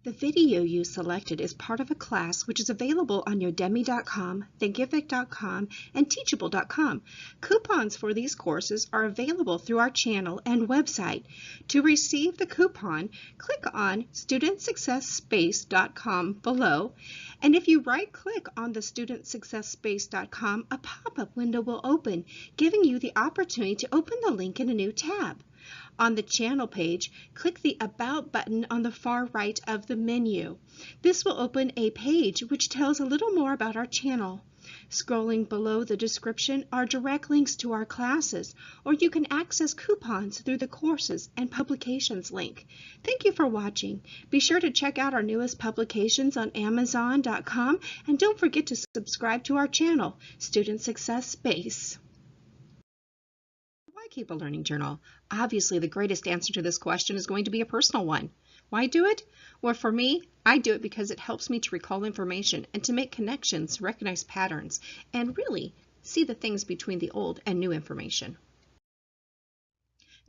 The video you selected is part of a class which is available on Udemy.com, Thinkific.com, and Teachable.com. Coupons for these courses are available through our channel and website. To receive the coupon, click on StudentSuccessSpace.com below, and if you right-click on the StudentSuccessSpace.com, a pop-up window will open, giving you the opportunity to open the link in a new tab. On the channel page, click the About button on the far right of the menu. This will open a page which tells a little more about our channel. Scrolling below the description are direct links to our classes, or you can access coupons through the Courses and Publications link. Thank you for watching. Be sure to check out our newest publications on Amazon.com, and don't forget to subscribe to our channel, Student Success Space. Why keep a learning journal? Obviously, the greatest answer to this question is going to be a personal one. Why do it? Well, for me, I do it because it helps me to recall information and to make connections, recognize patterns, and really see the things between the old and new information.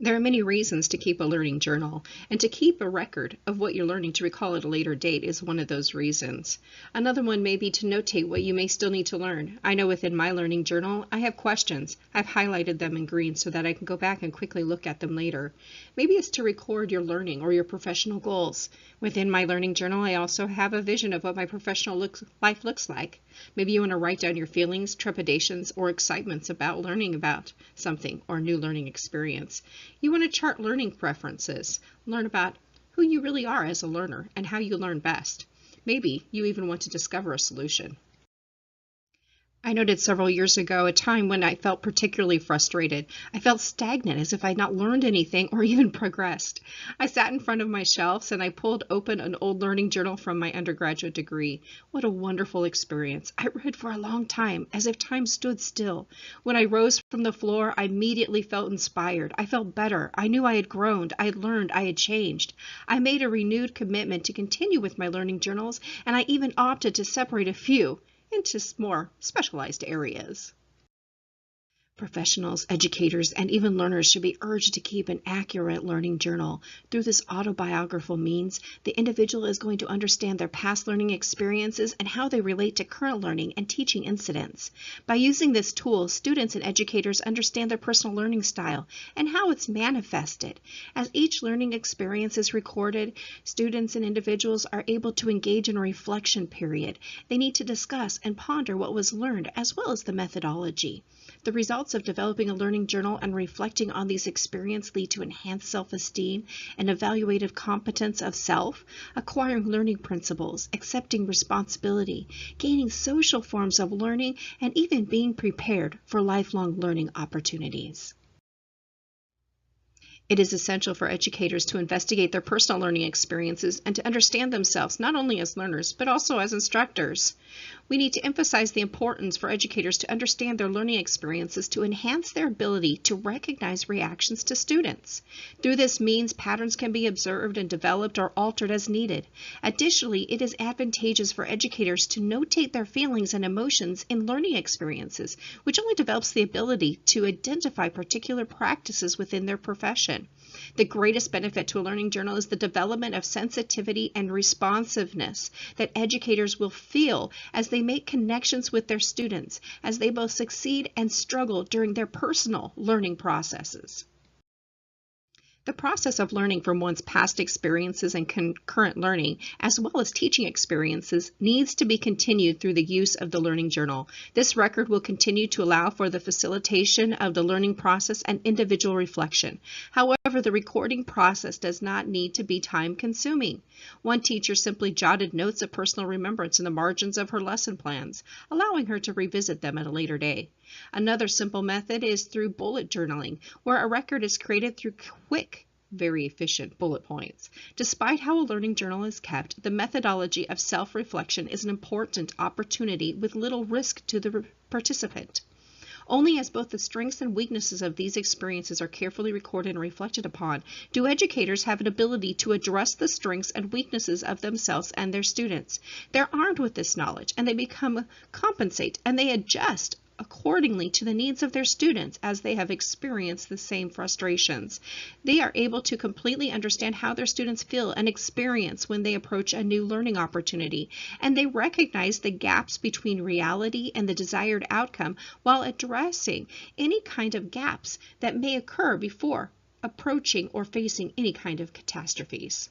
There are many reasons to keep a learning journal, and to keep a record of what you're learning to recall at a later date is one of those reasons. Another one may be to notate what you may still need to learn. I know within my learning journal, I have questions. I've highlighted them in green so that I can go back and quickly look at them later. Maybe it's to record your learning or your professional goals. Within my learning journal, I also have a vision of what my professional life looks like. Maybe you want to write down your feelings, trepidations, or excitements about learning about something or new learning experience. You want to chart learning preferences, learn about who you really are as a learner and how you learn best. Maybe you even want to discover a solution. I noted several years ago a time when I felt particularly frustrated. I felt stagnant, as if I'd not learned anything or even progressed. I sat in front of my shelves and I pulled open an old learning journal from my undergraduate degree. What a wonderful experience. I read for a long time, as if time stood still. When I rose from the floor, I immediately felt inspired. I felt better. I knew I had grown, I had learned, I had changed. I made a renewed commitment to continue with my learning journals, and I even opted to separate a few into more specialized areas. Professionals, educators, and even learners should be urged to keep an accurate learning journal. Through this autobiographical means, the individual is going to understand their past learning experiences and how they relate to current learning and teaching incidents. By using this tool, students and educators understand their personal learning style and how it's manifested. As each learning experience is recorded, students and individuals are able to engage in a reflection period. They need to discuss and ponder what was learned, as well as the methodology. The results of developing a learning journal and reflecting on these experiences lead to enhanced self-esteem and evaluative competence of self, acquiring learning principles, accepting responsibility, gaining social forms of learning, and even being prepared for lifelong learning opportunities. It is essential for educators to investigate their personal learning experiences and to understand themselves not only as learners, but also as instructors. We need to emphasize the importance for educators to understand their learning experiences to enhance their ability to recognize reactions to students. Through this means, patterns can be observed and developed or altered as needed. Additionally, it is advantageous for educators to notate their feelings and emotions in learning experiences, which only develops the ability to identify particular practices within their profession. The greatest benefit to a learning journal is the development of sensitivity and responsiveness that educators will feel as they make connections with their students, as they both succeed and struggle during their personal learning processes. The process of learning from one's past experiences and current learning, as well as teaching experiences, needs to be continued through the use of the learning journal. This record will continue to allow for the facilitation of the learning process and individual reflection. However, the recording process does not need to be time-consuming. One teacher simply jotted notes of personal remembrance in the margins of her lesson plans, allowing her to revisit them at a later day. Another simple method is through bullet journaling, where a record is created through quick, very efficient bullet points. Despite how a learning journal is kept, the methodology of self-reflection is an important opportunity with little risk to the participant. Only as both the strengths and weaknesses of these experiences are carefully recorded and reflected upon do educators have an ability to address the strengths and weaknesses of themselves and their students. They're armed with this knowledge, and they compensate and they adjust accordingly to the needs of their students as they have experienced the same frustrations. They are able to completely understand how their students feel and experience when they approach a new learning opportunity, and they recognize the gaps between reality and the desired outcome while addressing any kind of gaps that may occur before approaching or facing any kind of catastrophes.